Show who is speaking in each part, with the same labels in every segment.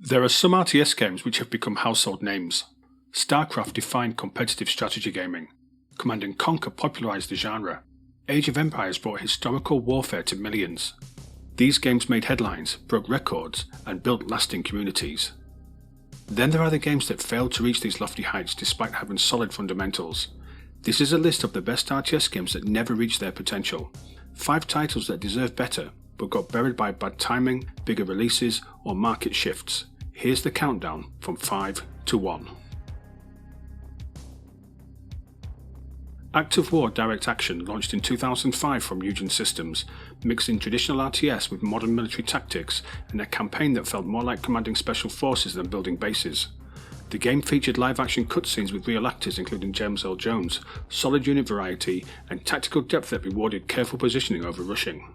Speaker 1: There are some RTS games which have become household names. StarCraft defined competitive strategy gaming. Command & Conquer popularized the genre. Age of Empires brought historical warfare to millions. These games made headlines, broke records, and built lasting communities. Then there are the games that failed to reach these lofty heights despite having solid fundamentals. This is a list of the best RTS games that never reached their potential. 5 titles that deserve better, but got buried by bad timing, bigger releases, or market shifts. Here's the countdown from 5 to 1. Act of War Direct Action launched in 2005 from Mugen Systems, mixing traditional RTS with modern military tactics and a campaign that felt more like commanding special forces than building bases. The game featured live-action cutscenes with real actors including James Earl Jones, solid unit variety, and tactical depth that rewarded careful positioning over rushing.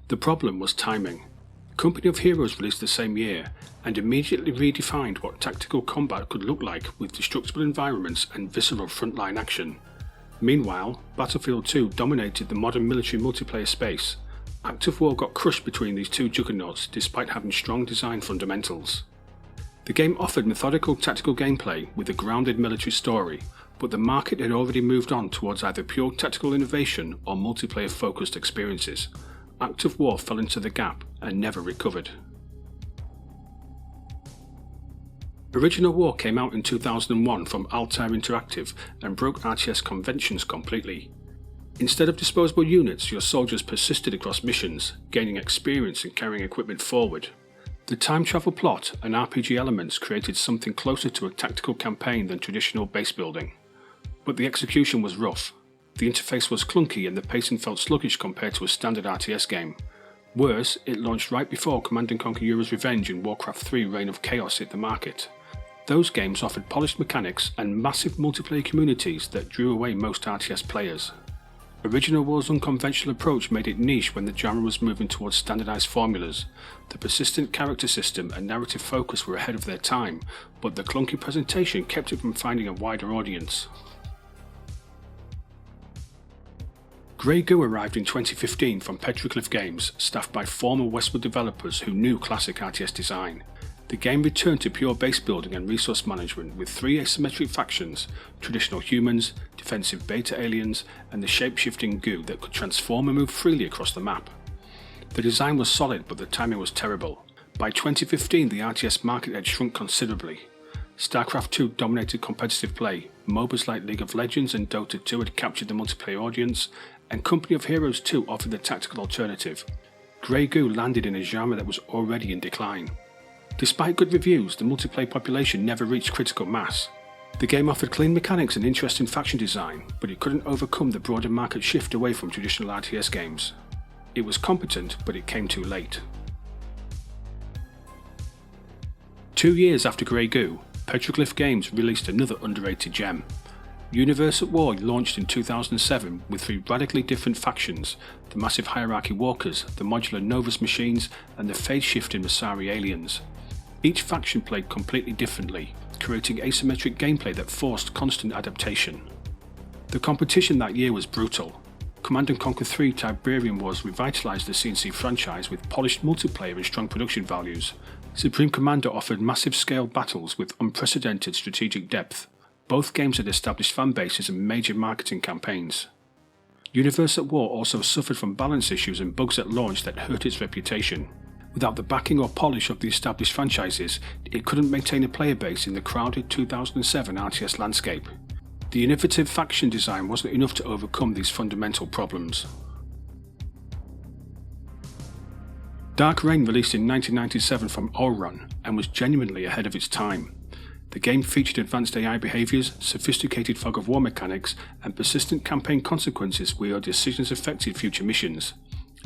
Speaker 1: The problem was timing. Company of Heroes released the same year, and immediately redefined what tactical combat could look like with destructible environments and visceral frontline action. Meanwhile, Battlefield 2 dominated the modern military multiplayer space. Act of War got crushed between these two juggernauts despite having strong design fundamentals. The game offered methodical tactical gameplay with a grounded military story, but the market had already moved on towards either pure tactical innovation or multiplayer-focused experiences. Act of War fell into the gap and never recovered. Original War came out in 2001 from Altair Interactive and broke RTS conventions completely. Instead of disposable units, your soldiers persisted across missions, gaining experience and carrying equipment forward. The time travel plot and RPG elements created something closer to a tactical campaign than traditional base building. But the execution was rough. The interface was clunky and the pacing felt sluggish compared to a standard RTS game. Worse, it launched right before Command & Conquer Euro's Revenge and Warcraft 3 Reign of Chaos hit the market. Those games offered polished mechanics and massive multiplayer communities that drew away most RTS players. Original War's unconventional approach made it niche when the genre was moving towards standardized formulas. The persistent character system and narrative focus were ahead of their time, but the clunky presentation kept it from finding a wider audience. Grey Goo arrived in 2015 from Petroglyph Games, staffed by former Westwood developers who knew classic RTS design. The game returned to pure base building and resource management with 3 asymmetric factions, traditional humans, defensive beta aliens, and the shape-shifting goo that could transform and move freely across the map. The design was solid, but the timing was terrible. By 2015 the RTS market had shrunk considerably. StarCraft 2 dominated competitive play, MOBAs like League of Legends and Dota 2 had captured the multiplayer audience, and Company of Heroes 2 offered the tactical alternative. Grey Goo landed in a genre that was already in decline. Despite good reviews, the multiplayer population never reached critical mass. The game offered clean mechanics and interesting faction design, but it couldn't overcome the broader market shift away from traditional RTS games. It was competent, but it came too late. 2 years after Grey Goo, Petroglyph Games released another underrated gem. Universe at War launched in 2007 with 3 radically different factions, the Massive Hierarchy Walkers, the modular Novus machines, and the phase-shifting Masari aliens. Each faction played completely differently, creating asymmetric gameplay that forced constant adaptation. The competition that year was brutal. Command & Conquer 3 Tiberium Wars revitalized the C&C franchise with polished multiplayer and strong production values. Supreme Commander offered massive-scale battles with unprecedented strategic depth. Both games had established fan bases and major marketing campaigns. Universe at War also suffered from balance issues and bugs at launch that hurt its reputation. Without the backing or polish of the established franchises, it couldn't maintain a player base in the crowded 2007 RTS landscape. The innovative faction design wasn't enough to overcome these fundamental problems. Dark Reign released in 1997 from Outrun and was genuinely ahead of its time. The game featured advanced AI behaviours, sophisticated fog of war mechanics, and persistent campaign consequences where your decisions affected future missions.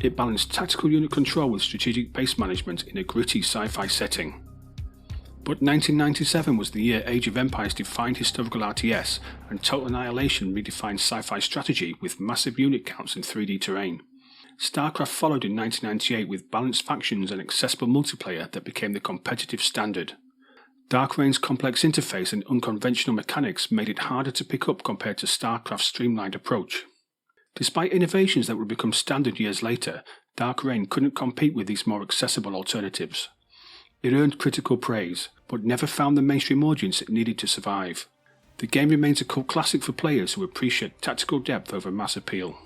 Speaker 1: It balanced tactical unit control with strategic base management in a gritty sci-fi setting. But 1997 was the year Age of Empires defined historical RTS, and Total Annihilation redefined sci-fi strategy with massive unit counts and 3D terrain. StarCraft followed in 1998 with balanced factions and accessible multiplayer that became the competitive standard. Dark Reign's complex interface and unconventional mechanics made it harder to pick up compared to StarCraft's streamlined approach. Despite innovations that would become standard years later, Dark Reign couldn't compete with these more accessible alternatives. It earned critical praise, but never found the mainstream audience it needed to survive. The game remains a cult classic for players who appreciate tactical depth over mass appeal.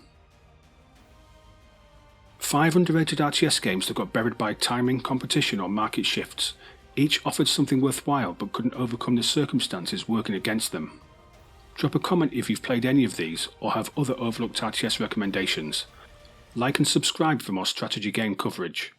Speaker 1: 5 underrated RTS games that got buried by timing, competition or market shifts. Each offered something worthwhile but couldn't overcome the circumstances working against them. Drop a comment if you've played any of these or have other overlooked RTS recommendations. Like and subscribe for more strategy game coverage.